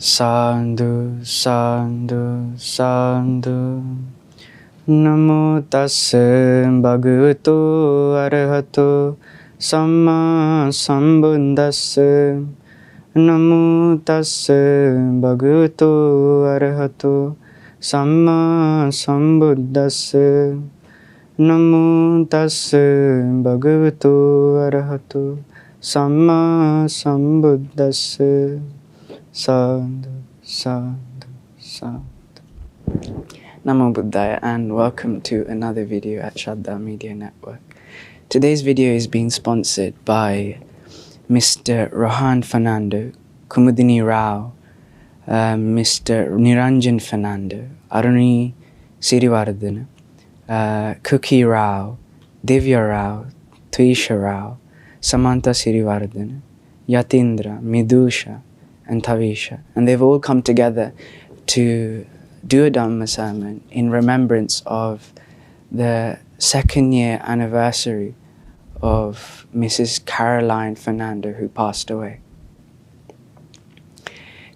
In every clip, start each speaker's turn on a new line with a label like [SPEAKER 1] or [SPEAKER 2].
[SPEAKER 1] Sadhu, sadhu, sadhu. Namo tassa bhagavato arahato samma sambuddhassa. Namo tassa bhagavato arahato samma sambuddhassa. Namo tassa bhagavato arahato samma sambuddhassa. Sadhu, sadhu, sadhu. Namo Buddhaya, and welcome to another video at Shraddha Media Network. Today's video is being sponsored by Mr. Rohan Fernando, Kumudini Rao, Mr. Niranjan Fernando, Aruni Siriwardana, Cookie Rao, Divya Rao, Tuisha Rao, Samantha Siriwardana, Yatindra, Midusha, and Tavisha, and they've all come together to do a Dhamma sermon in remembrance of the 2nd year anniversary of Mrs. Caroline Fernando, who passed away.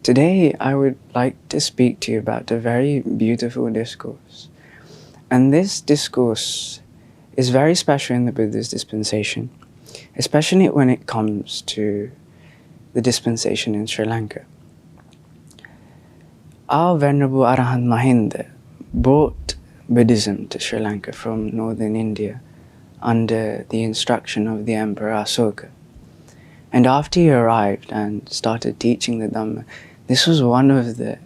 [SPEAKER 1] Today I would like to speak to you about a very beautiful discourse, and this discourse is very special in the Buddha's dispensation, especially when it comes to the dispensation in Sri Lanka. Our Venerable Arahant Mahinda brought Buddhism to Sri Lanka from northern India under the instruction of the Emperor Asoka. And after he arrived and started teaching the Dhamma, this was one of the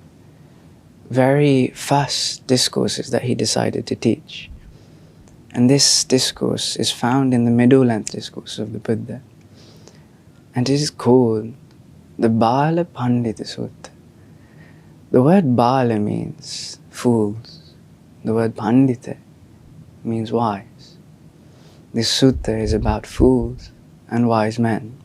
[SPEAKER 1] very first discourses that he decided to teach. And this discourse is found in the middle-length discourse of the Buddha. And it is called the Bala Pandita Sutta. The word Bala means fools. The word Pandita means wise. This sutta is about fools and wise men.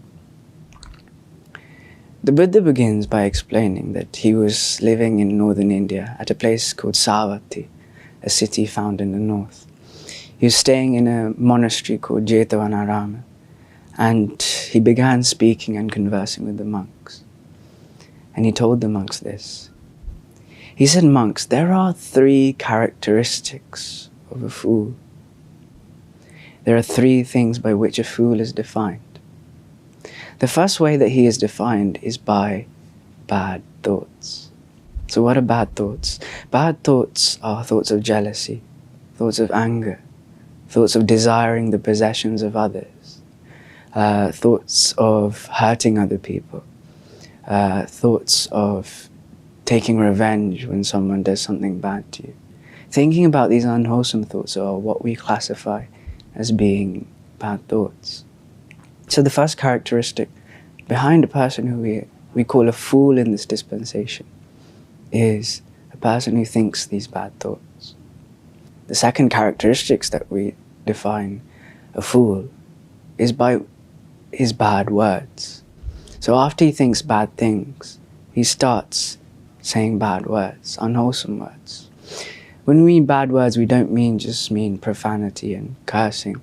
[SPEAKER 1] The Buddha begins by explaining that he was living in northern India at a place called Savatthi, a city found in the north. He was staying in a monastery called Jetavanarama, and he began speaking and conversing with the monks. And he told the monks this. He said, "Monks, there are 3 characteristics of a fool. There are 3 things by which a fool is defined. The first way that he is defined is by bad thoughts." So what are bad thoughts? Bad thoughts are thoughts of jealousy, thoughts of anger, thoughts of desiring the possessions of others, thoughts of hurting other people, thoughts of taking revenge when someone does something bad to you. Thinking about these unwholesome thoughts are what we classify as being bad thoughts. So the first characteristic behind a person who we call a fool in this dispensation is a person who thinks these bad thoughts. The second characteristics that we define a fool is by his bad words. So after he thinks bad things, he starts saying bad words, unwholesome words. When we mean bad words, we don't just mean profanity and cursing.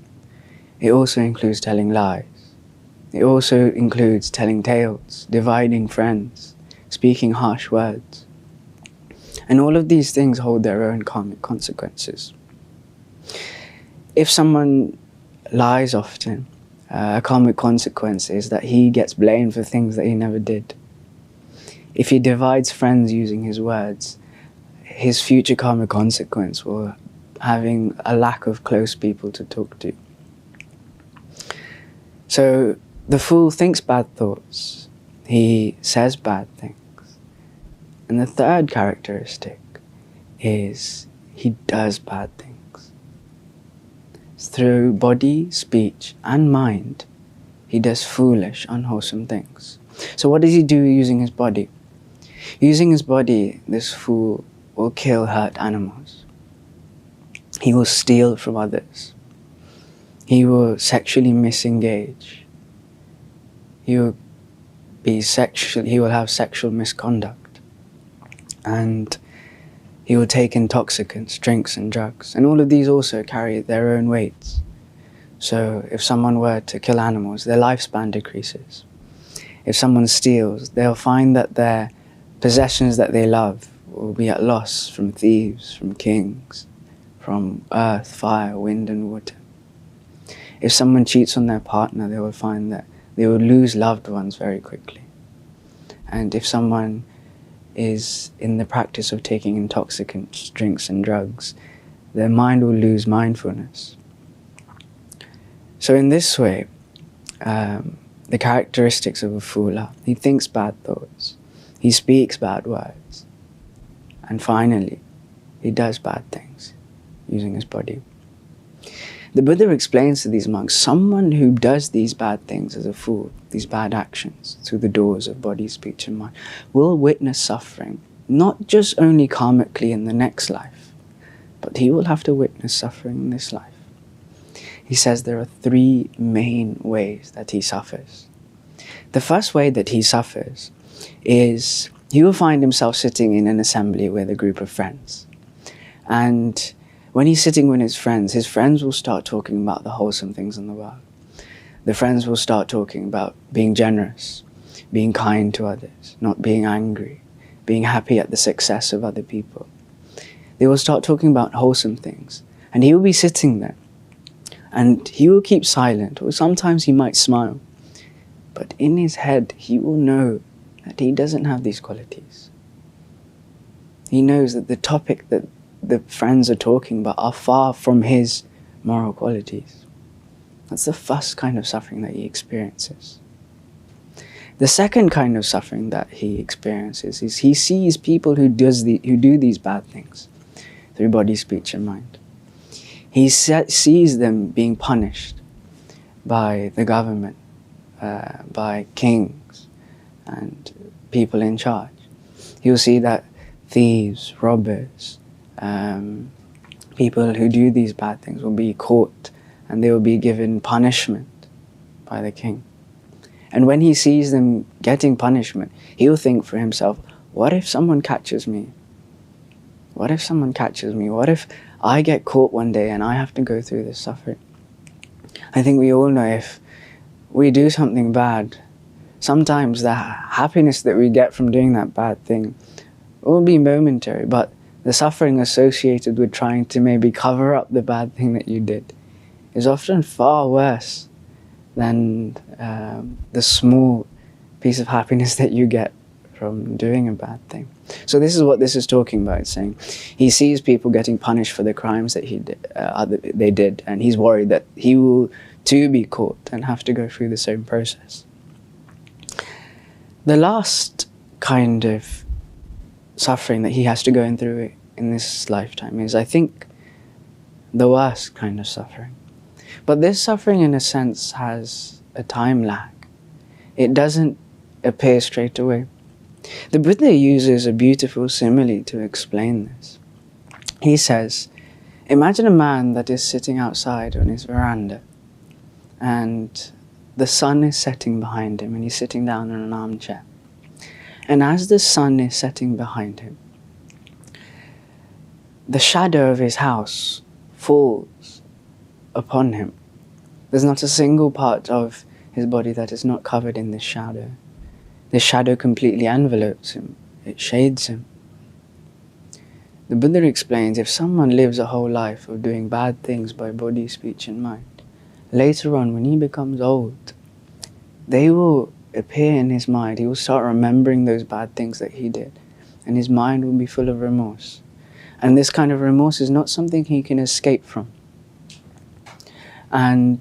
[SPEAKER 1] It also includes telling lies. It also includes telling tales, dividing friends, speaking harsh words. And all of these things hold their own karmic consequences. If someone lies often, a karmic consequence is that he gets blamed for things that he never did. If he divides friends using his words, his future karmic consequence will having a lack of close people to talk to. So the fool thinks bad thoughts, he says bad things. And the third characteristic is he does bad things. Through body, speech, and mind, he does foolish, unwholesome things. So what does he do using his body? Using his body, this fool will kill hurt animals. He will steal from others. He will sexually misengage. He will have sexual misconduct. And he will take intoxicants, drinks and drugs. And all of these also carry their own weights. So if someone were to kill animals, their lifespan decreases. If someone steals, they'll find that their possessions that they love will be at loss from thieves, from kings, from earth, fire, wind and water. If someone cheats on their partner, they will find that they will lose loved ones very quickly. And if someone is in the practice of taking intoxicants, drinks and drugs, their mind will lose mindfulness. So in this way, the characteristics of a fool, he thinks bad thoughts, he speaks bad words, and finally, he does bad things using his body. The Buddha explains to these monks, someone who does these bad things as a fool, these bad actions through the doors of body, speech and mind, will witness suffering, not just only karmically in the next life, but he will have to witness suffering in this life. He says there are three main ways that he suffers. The first way that he suffers is he will find himself sitting in an assembly with a group of friends. And when he's sitting with his friends will start talking about the wholesome things in the world. The friends will start talking about being generous, being kind to others, not being angry, being happy at the success of other people. They will start talking about wholesome things. And he will be sitting there. And he will keep silent, or sometimes he might smile. But in his head, he will know that he doesn't have these qualities. He knows that the topic that the friends are talking about are far from his moral qualities. That's the first kind of suffering that he experiences. The second kind of suffering that he experiences is he sees people who do these bad things through body, speech and mind. He sees them being punished by the government, by kings and people in charge. He will see that thieves, robbers, people who do these bad things will be caught and they will be given punishment by the king. And when he sees them getting punishment, he will think for himself, what if someone catches me? What if someone catches me? What if I get caught one day and I have to go through this suffering? I think we all know if we do something bad, sometimes the happiness that we get from doing that bad thing will be momentary, but the suffering associated with trying to maybe cover up the bad thing that you did is often far worse than the small piece of happiness that you get from doing a bad thing. So this is what this is talking about. It's saying he sees people getting punished for the crimes that they did, and he's worried that he will too be caught and have to go through the same process. The last kind of suffering that he has to go through in this lifetime is, I think, the worst kind of suffering. But this suffering, in a sense, has a time lag. It doesn't appear straight away. The Buddha uses a beautiful simile to explain this. He says, imagine a man that is sitting outside on his veranda and the sun is setting behind him and he's sitting down in an armchair. And as the sun is setting behind him, the shadow of his house falls upon him. There's not a single part of his body that is not covered in this shadow. This shadow completely envelopes him. It shades him. The Buddha explains, if someone lives a whole life of doing bad things by body, speech and mind, later on when he becomes old, they will appear in his mind. He will start remembering those bad things that he did. And his mind will be full of remorse. And this kind of remorse is not something he can escape from. And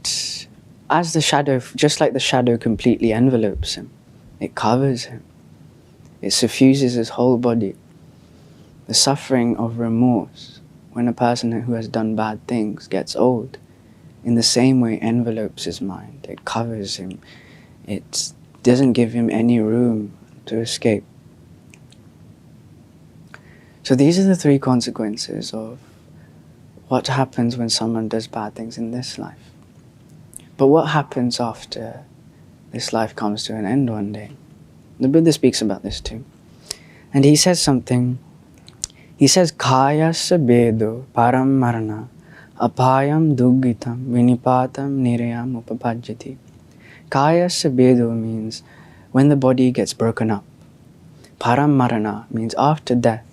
[SPEAKER 1] as the shadow, just like the shadow completely envelopes him, it covers him. It suffuses his whole body. The suffering of remorse, when a person who has done bad things gets old, in the same way envelopes his mind. It covers him. It doesn't give him any room to escape. So these are the three consequences of what happens when someone does bad things in this life. But what happens after this life comes to an end one day? The Buddha speaks about this too. And he says something. He says, Kayasya bedo param marana apayam duggitam vinipatam nirayam upapajjati. Kayasya bedo means when the body gets broken up. Param marana means after death.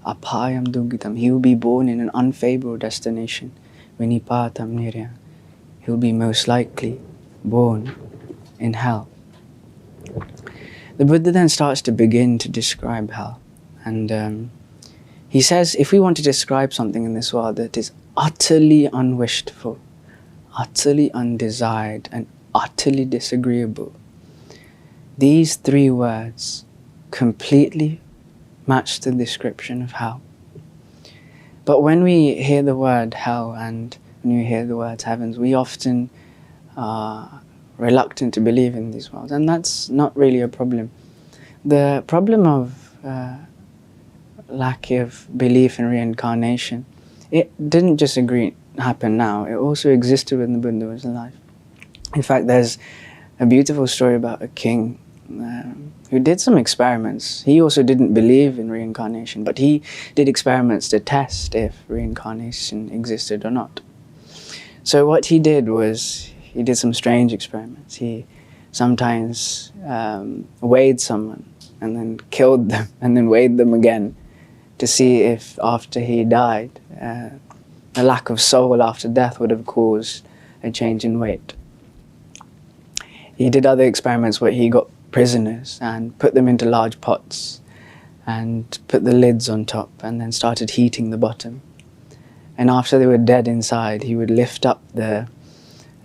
[SPEAKER 1] Apayam dugitam. He will be born in an unfavorable destination. Vinipatam nirya. He will be most likely born in hell. The Buddha then starts to begin to describe hell. And he says, if we want to describe something in this world that is utterly unwished for, utterly undesired, and utterly disagreeable, these three words completely match the description of hell. But when we hear the word hell and when we hear the words heavens, we often are reluctant to believe in these worlds, and that's not really a problem. The problem of lack of belief in reincarnation, it didn't just happen now, it also existed when the Buddha was alive. In fact, there's a beautiful story about a king who did some experiments. He also didn't believe in reincarnation, but he did experiments to test if reincarnation existed or not. So what he did was, he did some strange experiments. He sometimes weighed someone and then killed them and then weighed them again to see if after he died, a lack of soul after death would have caused a change in weight. He did other experiments where he got prisoners and put them into large pots and put the lids on top and then started heating the bottom. And after they were dead inside, he would lift up the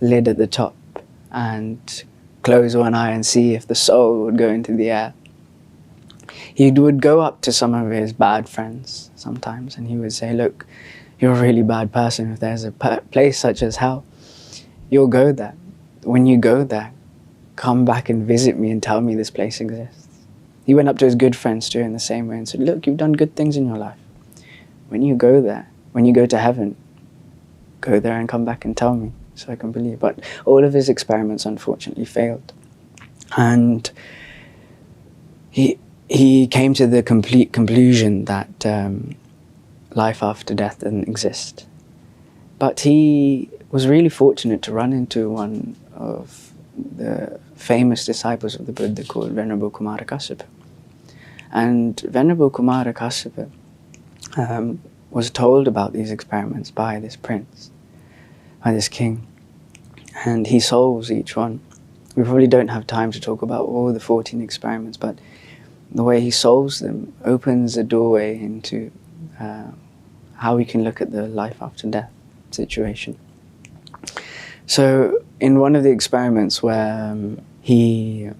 [SPEAKER 1] lid at the top and close one eye and see if the soul would go into the air. He would go up to some of his bad friends sometimes and he would say, look, you're a really bad person. If there's a place such as hell, you'll go there. When you go there, come back and visit me and tell me this place exists. He went up to his good friends too in the same way and said, look, you've done good things in your life. When you go there, when you go to heaven, go there and come back and tell me so I can believe. But all of his experiments unfortunately failed. And he came to the complete conclusion that life after death didn't exist. But he was really fortunate to run into one of the famous disciples of the Buddha called Venerable Kaduwela. And Venerable Kaduwela was told about these experiments by this prince, by this king, and he solves each one. We probably don't have time to talk about all the 14 experiments, but the way he solves them opens a doorway into how we can look at the life after death situation. So in one of the experiments where he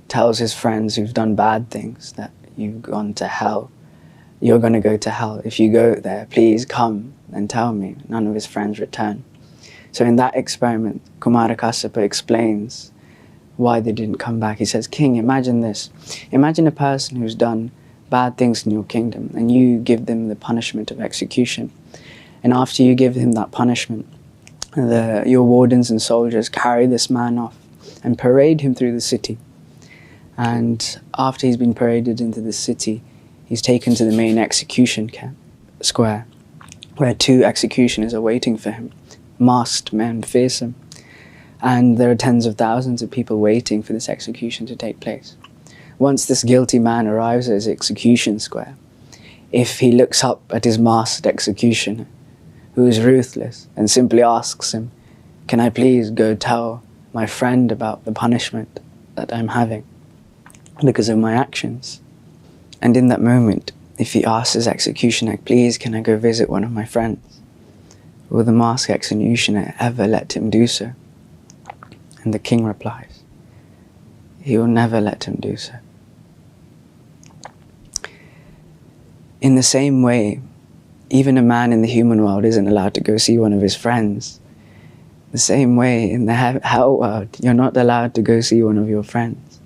[SPEAKER 1] tells his friends who've done bad things that you've gone to hell, you're going to go to hell. If you go there, please come and tell me. None of his friends return. So in that experiment, Kaduwela explains why they didn't come back. He says, King, imagine this. Imagine a person who's done bad things in your kingdom and you give them the punishment of execution. And after you give him that punishment, your wardens and soldiers carry this man off and parade him through the city. And after he's been paraded into the city, he's taken to the main execution square, where 2 executioners are waiting for him, masked men, fearsome. And there are tens of thousands of people waiting for this execution to take place. Once this guilty man arrives at his execution square, if he looks up at his masked executioner, who is ruthless, and simply asks him, can I please go tell my friend about the punishment that I'm having because of my actions? And in that moment, if he asks his executioner, please can I go visit one of my friends, will the masked executioner ever let him do so? And the king replies, he will never let him do so. In the same way, even a man in the human world isn't allowed to go see one of his friends. The same way, in the hell world, you're not allowed to go see one of your friends.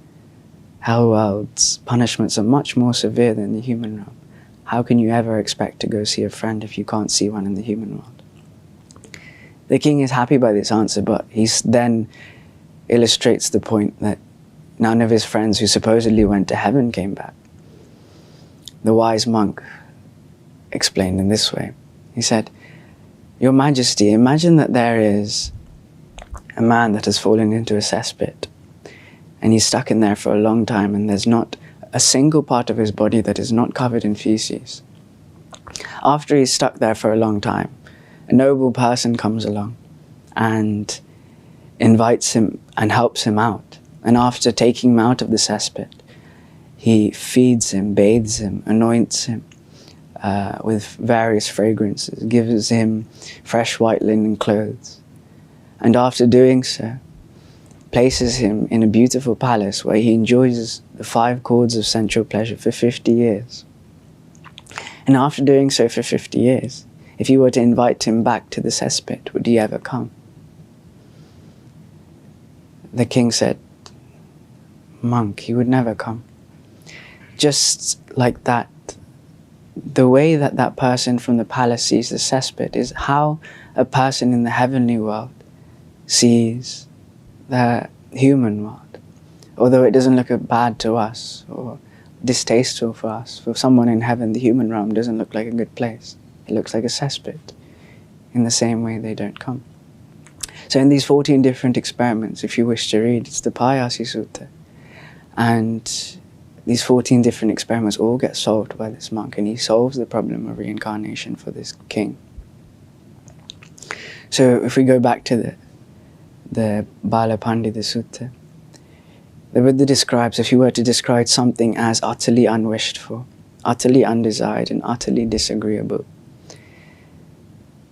[SPEAKER 1] Hell world's punishments are much more severe than the human realm. How can you ever expect to go see a friend if you can't see one in the human world? The king is happy by this answer, but he then illustrates the point that none of his friends who supposedly went to heaven came back. The wise monk explained in this way. He said, Your Majesty, imagine that there is a man that has fallen into a cesspit and he's stuck in there for a long time and there's not a single part of his body that is not covered in feces. After he's stuck there for a long time, a noble person comes along and invites him and helps him out. And after taking him out of the cesspit, he feeds him, bathes him, anoints him with various fragrances, gives him fresh white linen clothes, and after doing so, places him in a beautiful palace where he enjoys the 5 chords of sensual pleasure for 50 years. And after doing so for 50 years, if you were to invite him back to the cesspit, would he ever come? The king said, "Monk, he would never come." Just like that, the way that that person from the palace sees the cesspit is how a person in the heavenly world sees the human world. Although it doesn't look bad to us or distasteful for us, for someone in heaven, the human realm doesn't look like a good place. It looks like a cesspit. In the same way, they don't come. So in these 14 different experiments, if you wish to read, it's the Payasi Sutta. And these 14 different experiments all get solved by this monk, and he solves the problem of reincarnation for this king. So if we go back to the Balapandita Sutta, the Buddha describes, if you were to describe something as utterly unwished for, utterly undesired, and utterly disagreeable,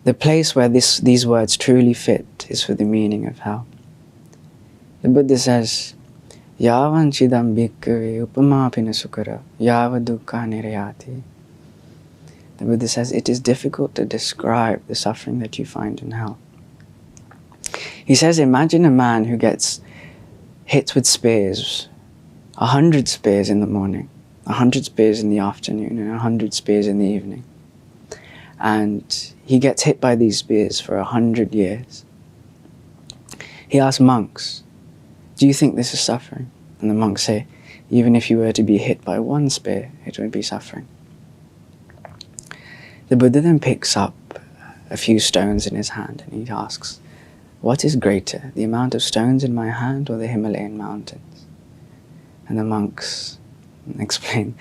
[SPEAKER 1] the place where these words truly fit is for the meaning of hell. The Buddha says, Yavan chidam bhikkhave upamapina sukara, yava dukkha nirayati. The Buddha says it is difficult to describe the suffering that you find in hell. He says, imagine a man who gets hit with spears, 100 spears in the morning, 100 spears in the afternoon, and 100 spears in the evening. And he gets hit by these spears for 100 years. He asks monks, do you think this is suffering? And the monks say, even if you were to be hit by 1 spear, it would be suffering. The Buddha then picks up a few stones in his hand and he asks, what is greater, the amount of stones in my hand or the Himalayan mountains? And the monks explain,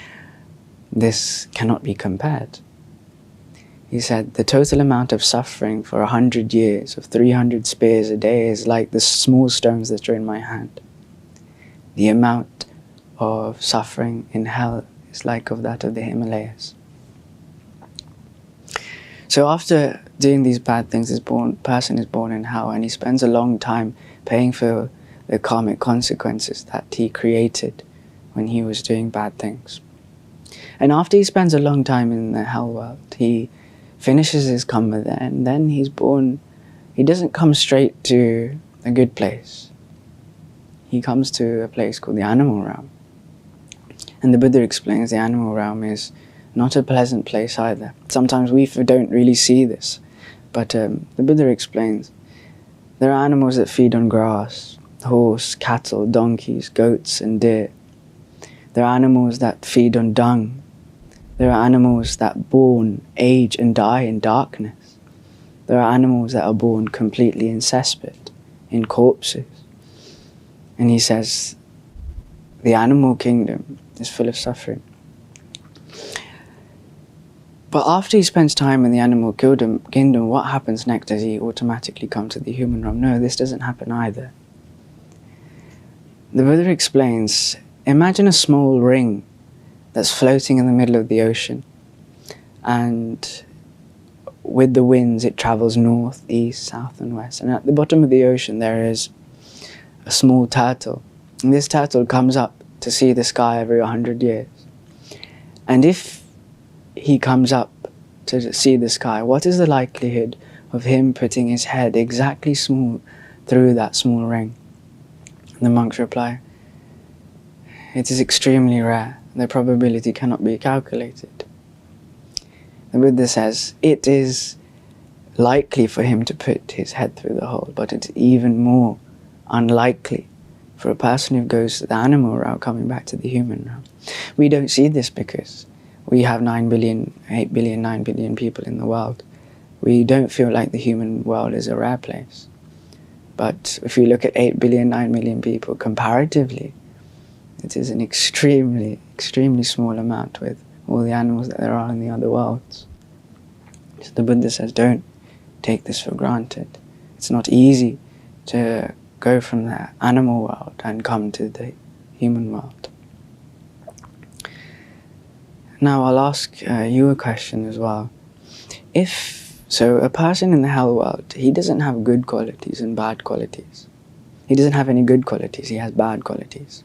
[SPEAKER 1] this cannot be compared. He said, the total amount of suffering for 100 years of 300 spears a day is like the small stones that are in my hand. The amount of suffering in hell is like of that of the Himalayas. So after doing these bad things, this person is born in hell, and he spends a long time paying for the karmic consequences that he created when he was doing bad things. And after he spends a long time in the hell world, he finishes his karma there, and then he's born. He doesn't come straight to a good place. He comes to a place called the animal realm. And the Buddha explains the animal realm is not a pleasant place either. Sometimes we don't really see this, but the Buddha explains there are animals that feed on grass, horse, cattle, donkeys, goats, and deer. There are animals that feed on dung. There are animals that born, age, and die in darkness. There are animals that are born completely in cesspit, in corpses. And he says, the animal kingdom is full of suffering. But after he spends time in the animal kingdom, what happens next? Does he automatically come to the human realm? No, this doesn't happen either. The Buddha explains, imagine a small ring that's floating in the middle of the ocean, and with the winds it travels north, east, south and west, and at the bottom of the ocean there is a small turtle, and this turtle comes up to see the sky every 100 years. And if he comes up to see the sky, what is the likelihood of him putting his head exactly small through that small ring? And the monks reply, it is extremely rare. The probability cannot be calculated. The Buddha says it is likely for him to put his head through the hole, but it's even more unlikely for a person who goes to the animal realm coming back to the human realm. We don't see this because we have 9 billion, 8 billion, 9 billion people in the world. We don't feel like the human world is a rare place. But if you look at 8 billion, 9 million people comparatively, It is an extremely, extremely small amount with all the animals that there are in the other worlds. So the Buddha says, don't take this for granted. It's not easy to go from the animal world and come to the human world. Now I'll ask you a question as well. So a person in the hell world, he doesn't have good qualities and bad qualities. He doesn't have any good qualities, he has bad qualities.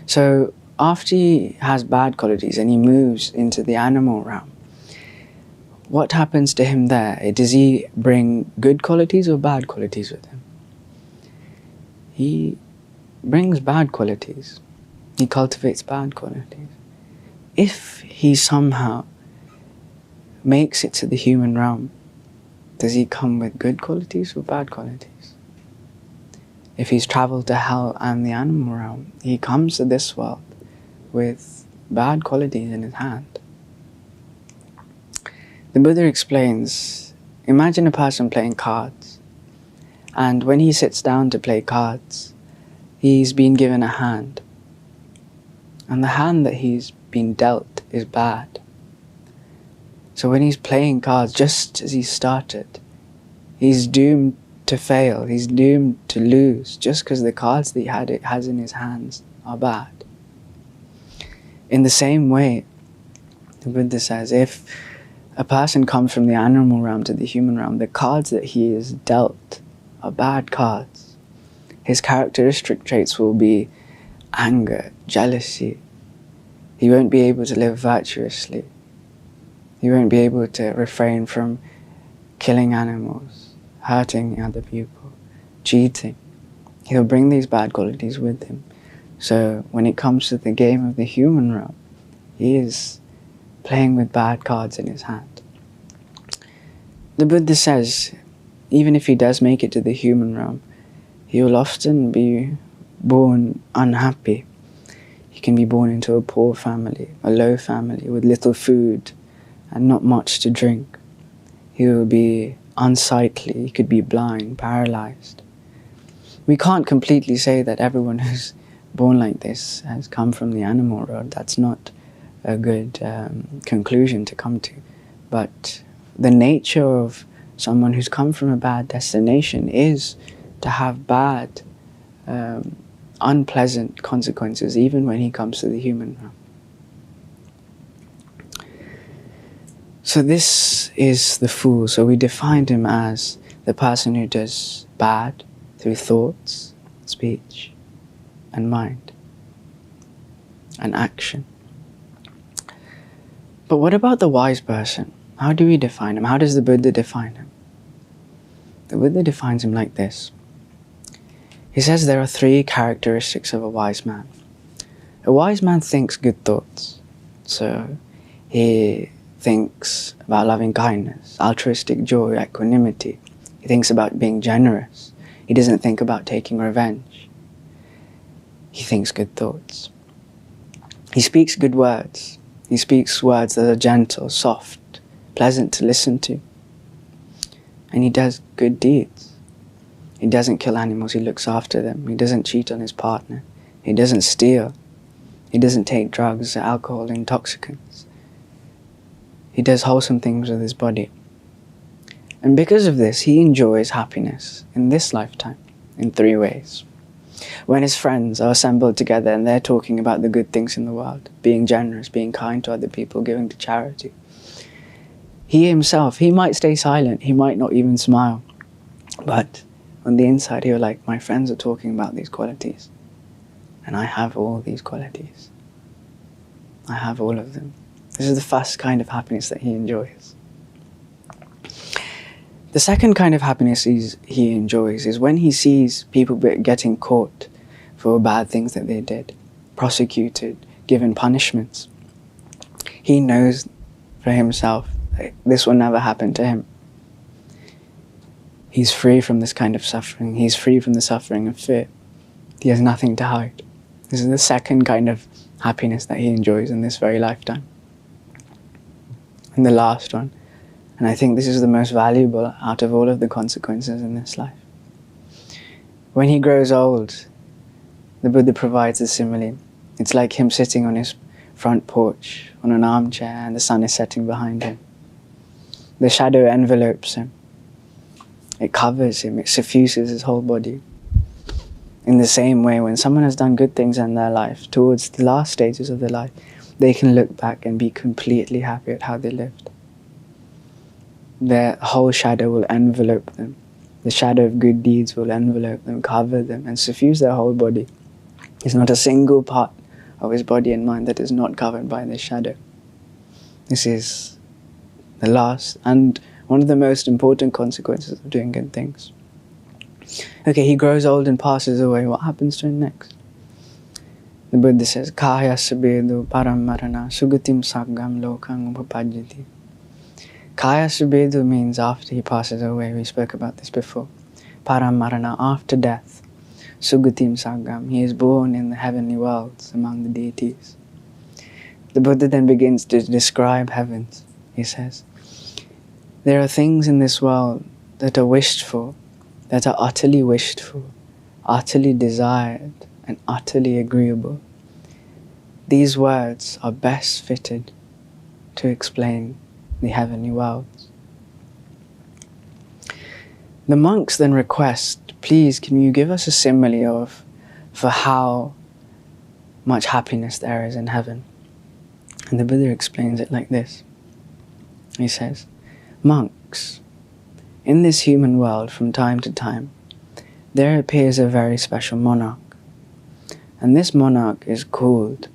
[SPEAKER 1] So after he has bad qualities and he moves into the animal realm, what happens to him there? Does he bring good qualities or bad qualities with him? He brings bad qualities. He cultivates bad qualities. If he somehow makes it to the human realm, does he come with good qualities or bad qualities? If he's travelled to hell and the animal realm, he comes to this world with bad qualities in his hand. The Buddha explains, imagine a person playing cards, and when he sits down to play cards, he's been given a hand, and the hand that he's been dealt is bad. So when he's playing cards, just as he started, he's doomed to fail, he's doomed to lose, just because the cards that he has in his hands are bad. In the same way, the Buddha says, if a person comes from the animal realm to the human realm, the cards that he is dealt are bad cards. His characteristic traits will be anger, jealousy. He won't be able to live virtuously. He won't be able to refrain from killing animals, hurting other people, cheating. He'll bring these bad qualities with him. So when it comes to the game of the human realm, he is playing with bad cards in his hand. The Buddha says, even if he does make it to the human realm, he will often be born unhappy. He can be born into a poor family, a low family, with little food and not much to drink. He will be unsightly, he could be blind, paralyzed. We can't completely say that everyone who's born like this has come from the animal world. That's not a good conclusion to come to. But the nature of someone who's come from a bad destination is to have bad, unpleasant consequences, even when he comes to the human realm. So this is the fool. So we defined him as the person who does bad through thoughts, speech, and mind, and action. But what about the wise person? How do we define him? How does the Buddha define him? The Buddha defines him like this. He says there are 3 characteristics of a wise man. A wise man thinks good thoughts. So he thinks about loving kindness, altruistic joy, equanimity. He thinks about being generous. He doesn't think about taking revenge. He thinks good thoughts. He speaks good words. He speaks words that are gentle, soft, pleasant to listen to. And he does good deeds. He doesn't kill animals, he looks after them. He doesn't cheat on his partner. He doesn't steal. He doesn't take drugs, alcohol, intoxicants. He does wholesome things with his body. And because of this, he enjoys happiness in this lifetime in 3 ways. When his friends are assembled together and they're talking about the good things in the world, being generous, being kind to other people, giving to charity, he himself, he might stay silent, he might not even smile, but on the inside he'll like, my friends are talking about these qualities, and I have all these qualities. I have all of them. This is the first kind of happiness that he enjoys. The second kind of happiness he enjoys is when he sees people getting caught for bad things that they did, prosecuted, given punishments. He knows for himself that this will never happen to him. He's free from this kind of suffering. He's free from the suffering of fear. He has nothing to hide. This is the second kind of happiness that he enjoys in this very lifetime. And the last one, and I think this is the most valuable out of all of the consequences in this life. When he grows old, the Buddha provides a simile. It's like him sitting on his front porch on an armchair and the sun is setting behind him. The shadow envelopes him. It covers him. It suffuses his whole body. In the same way, when someone has done good things in their life, towards the last stages of their life, they can look back and be completely happy at how they lived. Their whole shadow will envelope them. The shadow of good deeds will envelope them, cover them, and suffuse their whole body. There's not a single part of his body and mind that is not covered by this shadow. This is the last and one of the most important consequences of doing good things. Okay, he grows old and passes away. What happens to him next? The Buddha says, Kaya sabedu paramarana sugatim saggam lokang upapajjati. Kaya sabedu means after he passes away. We spoke about this before. Paramarana, after death. Sugatim saggam, he is born in the heavenly worlds among the deities. The Buddha then begins to describe heavens. He says, there are things in this world that are wished for, that are utterly wished for, utterly desired, and utterly agreeable. These words are best fitted to explain the heavenly worlds. The monks then request, please, can you give us a simile for how much happiness there is in heaven? And the Buddha explains it like this. He says, monks, in this human world from time to time, there appears a very special monarch. And this monarch is called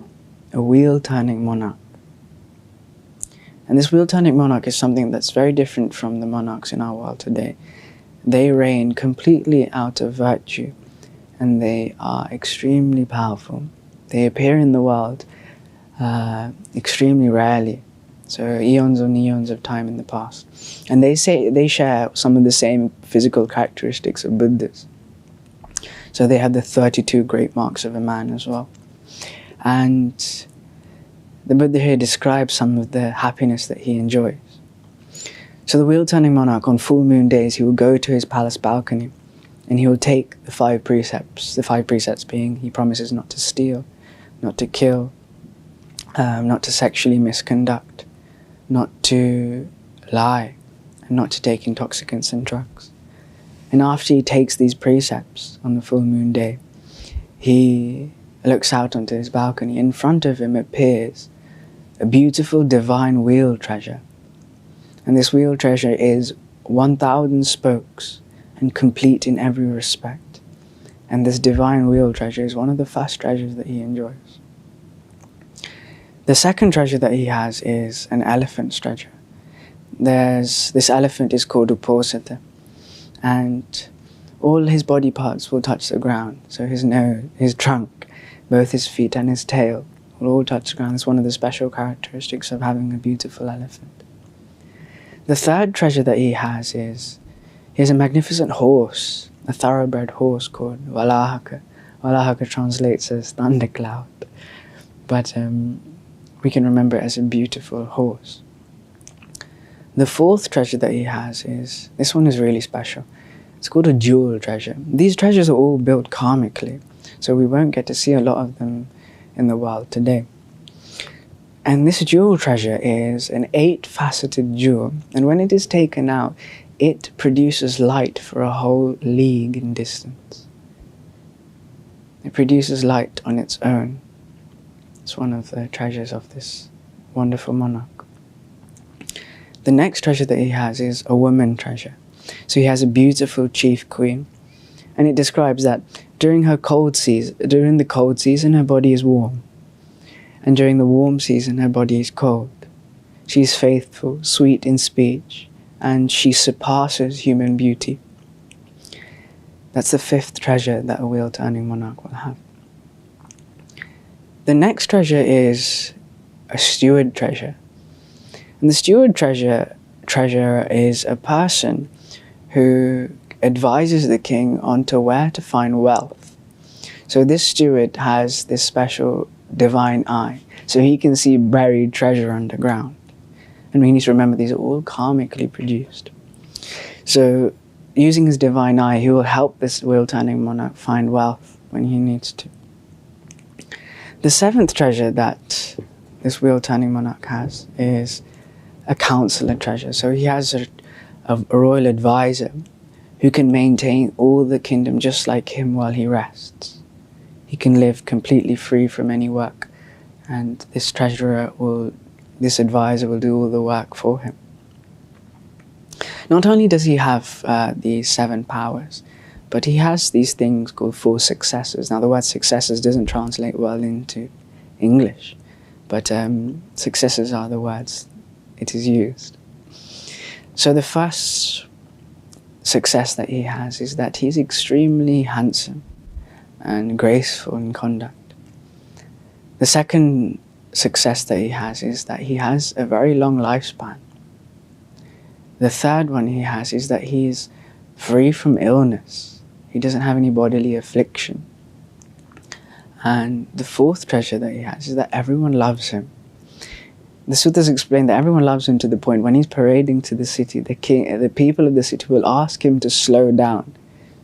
[SPEAKER 1] a wheel-turning monarch. And this wheel-turning monarch is something that's very different from the monarchs in our world today. They reign completely out of virtue, and they are extremely powerful. They appear in the world extremely rarely, so eons and eons of time in the past. And they say they share some of the same physical characteristics of Buddhas. So they have the 32 great marks of a man as well. And the Buddha here describes some of the happiness that he enjoys. So the wheel-turning monarch, on full moon days, he will go to his palace balcony and he will take the 5 precepts. The 5 precepts being, he promises not to steal, not to kill, not to sexually misconduct, not to lie, and not to take intoxicants and drugs. And after he takes these precepts on the full moon day, he looks out onto his balcony. In front of him appears a beautiful divine wheel treasure. And this wheel treasure is 1,000 spokes and complete in every respect. And this divine wheel treasure is one of the first treasures that he enjoys. The second treasure that he has is an elephant's treasure. This elephant is called Uposatha, and all his body parts will touch the ground. So his nose, his trunk, both his feet and his tail will all touch the ground. It's one of the special characteristics of having a beautiful elephant. The third treasure that he has is a magnificent horse, a thoroughbred horse called Valahaka. Valahaka translates as thundercloud, but we can remember it as a beautiful horse. The fourth treasure that he has is, this one is really special. It's called a jewel treasure. These treasures are all built karmically, so we won't get to see a lot of them in the world today. And this jewel treasure is an 8-faceted jewel, and when it is taken out, it produces light for a whole league in distance. It produces light on its own. It's one of the treasures of this wonderful monarch. The next treasure that he has is a woman treasure. So he has a beautiful chief queen, and it describes that during the cold season, her body is warm, and during the warm season, her body is cold. She is faithful, sweet in speech, and she surpasses human beauty. That's the 5th treasure that a wheel-turning monarch will have. The next treasure is a steward treasure. And the steward treasurer is a person who advises the king on to where to find wealth. So this steward has this special divine eye, so he can see buried treasure underground. And we need to remember these are all karmically produced. So using his divine eye, he will help this wheel-turning monarch find wealth when he needs to. The seventh treasure that this wheel-turning monarch has is a counselor treasure. So he has a royal advisor who can maintain all the kingdom just like him while he rests. He can live completely free from any work, and this advisor will do all the work for him. Not only does he have these 7 powers, but he has these things called 4 successors. Now the word successors doesn't translate well into English, but successors are the words it is used. So the first success that he has is that he's extremely handsome and graceful in conduct. The second success that he has is that he has a very long lifespan. The third one he has is that he is free from illness. He doesn't have any bodily affliction. And the fourth treasure that he has is that everyone loves him. The suttas explain that everyone loves him to the point when he's parading to the city, the people of the city will ask him to slow down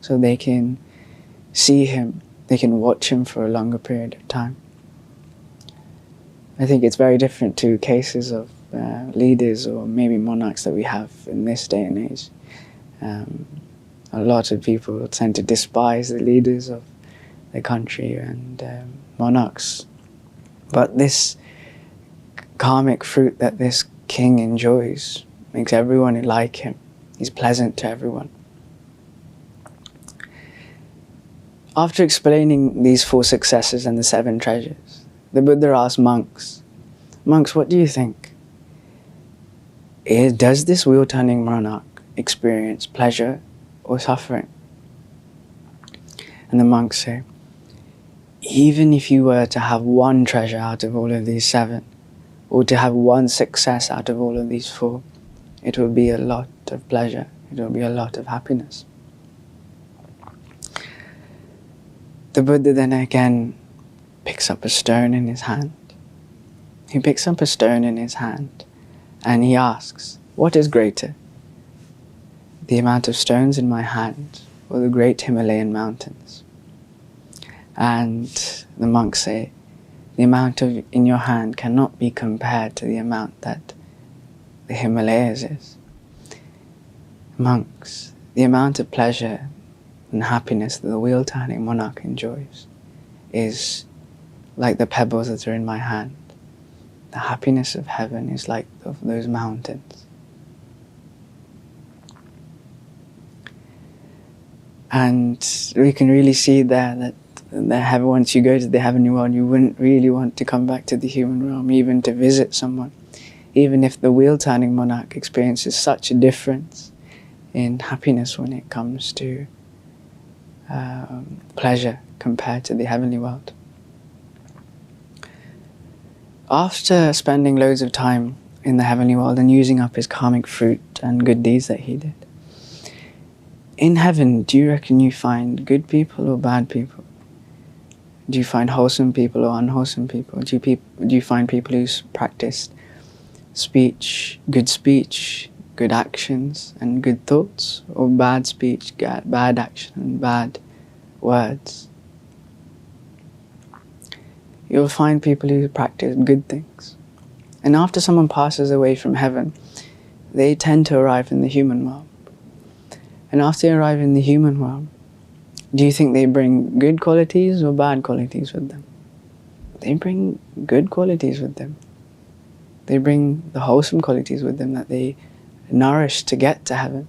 [SPEAKER 1] so they can see him, they can watch him for a longer period of time. I think it's very different to cases of leaders or maybe monarchs that we have in this day and age. A lot of people tend to despise the leaders of the country and monarchs. But this karmic fruit that this king enjoys makes everyone like him. He's pleasant to everyone. After explaining these 4 successes and the 7 treasures, the Buddha asked monks, "Monks, what do you think? Does this wheel-turning monarch experience pleasure or suffering?" And the monks say, even if you were to have 1 treasure out of all of these 7, or to have 1 success out of all of these 4, it will be a lot of pleasure, it will be a lot of happiness. The Buddha then again picks up a stone in his hand. He picks up a stone in his hand and he asks, what is greater? The amount of stones in my hand or the great Himalayan mountains? And the monks say, the amount in your hand cannot be compared to the amount that the Himalayas is. Monks, the amount of pleasure and happiness that the wheel-turning monarch enjoys is like the pebbles that are in my hand. The happiness of heaven is like of those mountains. And we can really see there that once you go to the heavenly world, you wouldn't really want to come back to the human realm, even to visit someone. Even if the wheel-turning monarch experiences such a difference in happiness when it comes to pleasure compared to the heavenly world. After spending loads of time in the heavenly world and using up his karmic fruit and good deeds that he did, in heaven, do you reckon you find good people or bad people? Do you find wholesome people or unwholesome people? Do you find people who practice speech, good actions and good thoughts, or bad speech, bad action and bad words? You'll find people who practice good things. And after someone passes away from heaven, they tend to arrive in the human world. And after they arrive in the human world, do you think they bring good qualities or bad qualities with them? They bring good qualities with them. They bring the wholesome qualities with them that they nourish to get to heaven.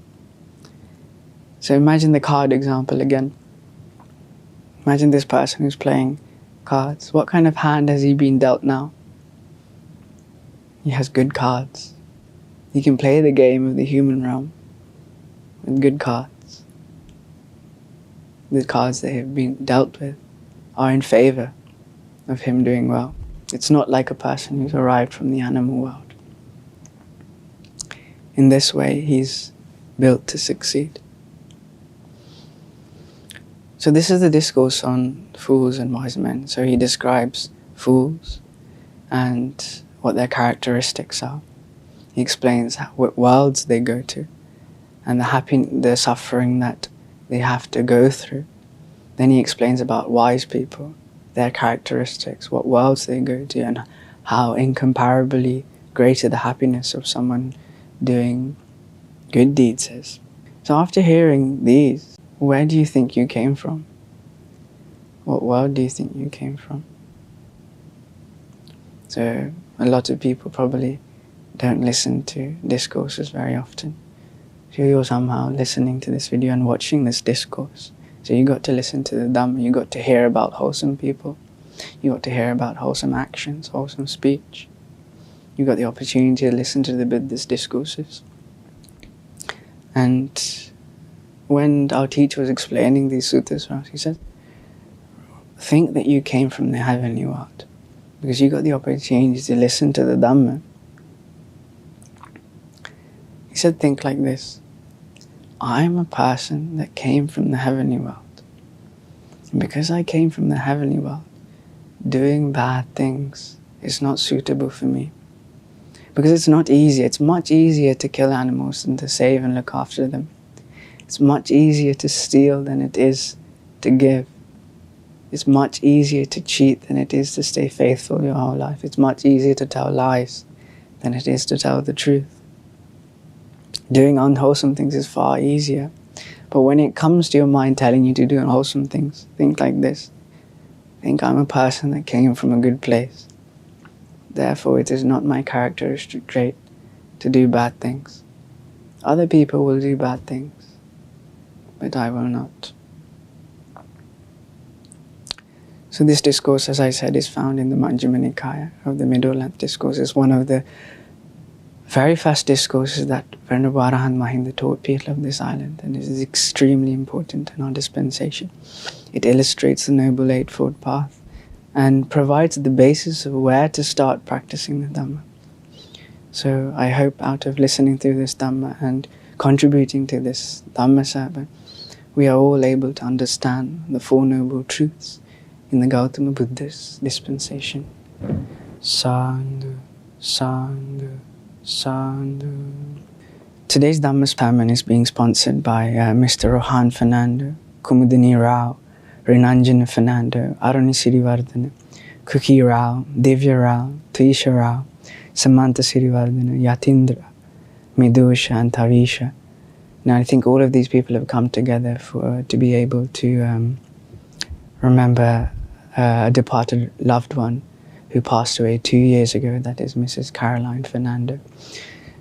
[SPEAKER 1] So imagine the card example again. Imagine this person who's playing cards. What kind of hand has he been dealt now? He has good cards. He can play the game of the human realm with good cards. The cards that have been dealt with are in favor of him doing well. It's not like a person who's arrived from the animal world. In this way, he's built to succeed. So this is the discourse on fools and wise men. So he describes fools and what their characteristics are. He explains what worlds they go to and the suffering that they have to go through. Then he explains about wise people, their characteristics, what worlds they go to, and how incomparably greater the happiness of someone doing good deeds is. So after hearing these, where do you think you came from? What world do you think you came from? So a lot of people probably don't listen to discourses very often. So you're somehow listening to this video and watching this discourse. So you got to listen to the Dhamma, you got to hear about wholesome people, you got to hear about wholesome actions, wholesome speech. You got the opportunity to listen to the Buddha's discourses. And when our teacher was explaining these suttas for us, he said, think that you came from the heavenly world, because you got the opportunity to listen to the Dhamma. He said, think like this: I'm a person that came from the heavenly world. And because I came from the heavenly world, doing bad things is not suitable for me. Because it's not easy. It's much easier to kill animals than to save and look after them. It's much easier to steal than it is to give. It's much easier to cheat than it is to stay faithful your whole life. It's much easier to tell lies than it is to tell the truth. Doing unwholesome things is far easier. But when it comes to your mind telling you to do unwholesome things, think like this: think, I'm a person that came from a good place. Therefore, it is not my characteristic trait to do bad things. Other people will do bad things, but I will not. So this discourse, as I said, is found in the Majjhima Nikaya of the middle length discourse. It's one of the very first discourses that Venerable Arahant Mahinda taught people of this island, and it is extremely important in our dispensation. It illustrates the Noble Eightfold Path and provides the basis of where to start practicing the Dhamma. So I hope out of listening to this Dhamma and contributing to this Dhamma Sabha, we are all able to understand the Four Noble Truths in the Gautama Buddha's dispensation. Sadhu, sadhu, sadhu. Today's Dhamma sermon is being sponsored by Mr. Rohan Fernando, Kumudini Rao, Rinanjana Fernando, Aruni Sirivardhana, Kuki Rao, Divya Rao, Tuisha Rao, Samantha Sirivardhana, Yatindra, Midusha and Tavisha. Now I think all of these people have come together to be able to remember a departed loved one who passed away 2 years ago, that is Mrs. Caroline Fernando.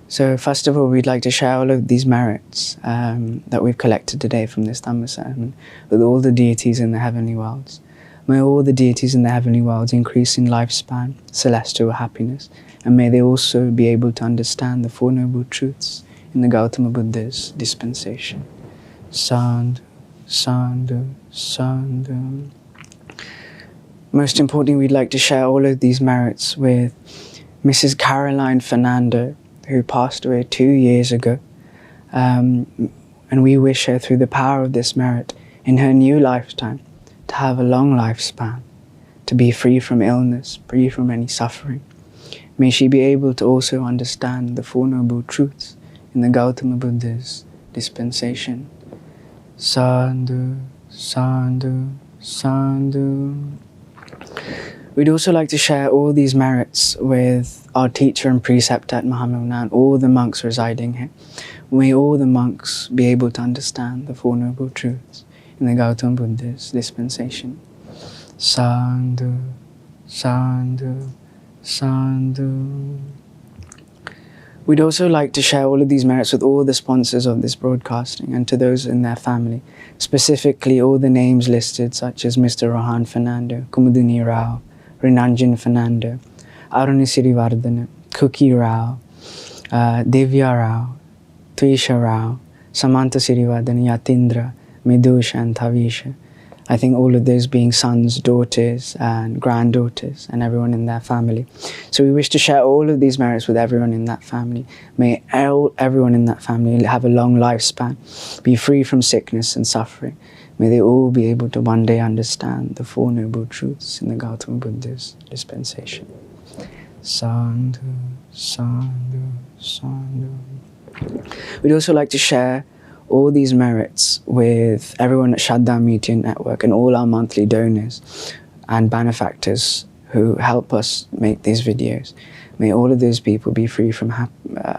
[SPEAKER 1] So first of all, we'd like to share all of these merits that we've collected today from this Dhamma sermon with all the deities in the heavenly worlds. May all the deities in the heavenly worlds increase in lifespan, celestial happiness, and may they also be able to understand the Four Noble Truths in the Gautama Buddha's dispensation. Sadhu, sadhu, sadhu. Most importantly, we'd like to share all of these merits with Mrs. Caroline Fernando, who passed away 2 years ago. And we wish her, through the power of this merit, in her new lifetime, to have a long lifespan, to be free from illness, free from any suffering. May she be able to also understand the Four Noble Truths in the Gautama Buddha's dispensation. Sadhu, sadhu, sadhu. We'd also like to share all these merits with our teacher and preceptor at Mahamilna and all the monks residing here. May all the monks be able to understand the Four Noble Truths in the Gautama Buddha's dispensation. Sadhu, sadhu, sadhu. We'd also like to share all of these merits with all the sponsors of this broadcasting and to those in their family, specifically all the names listed, such as Mr. Rohan Fernando, Kumudini Rao, Rinanjan Fernando, Aruni Sirivardhana, Kuki Rao, Divya Rao, Tuisha Rao, Samantha Sirivardhana, Yatindra, Midusha and Tavisha. I think all of those being sons, daughters and granddaughters and everyone in their family. So we wish to share all of these merits with everyone in that family. May everyone in that family have a long lifespan, be free from sickness and suffering. May they all be able to one day understand the Four Noble Truths in the Gautama Buddha's dispensation. Sadhu, sadhu, sadhu. We'd also like to share all these merits with everyone at Shraddha Media Network and all our monthly donors. and benefactors who help us make these videos. May all of those people be free from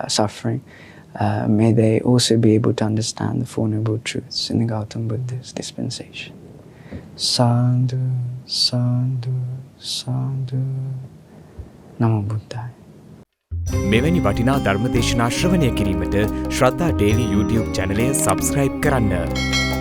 [SPEAKER 1] suffering. May they also be able to understand the Four Noble Truths in the Gautama Buddha's dispensation. Sadhu, sadhu, sadhu. Namo Buddhaya.
[SPEAKER 2] මෙවැනි වටිනා ධර්මදේශනා ශ්‍රවණය කිරීමට ශ්‍රද්ධා daily YouTube චැනලය subscribe කරන්න.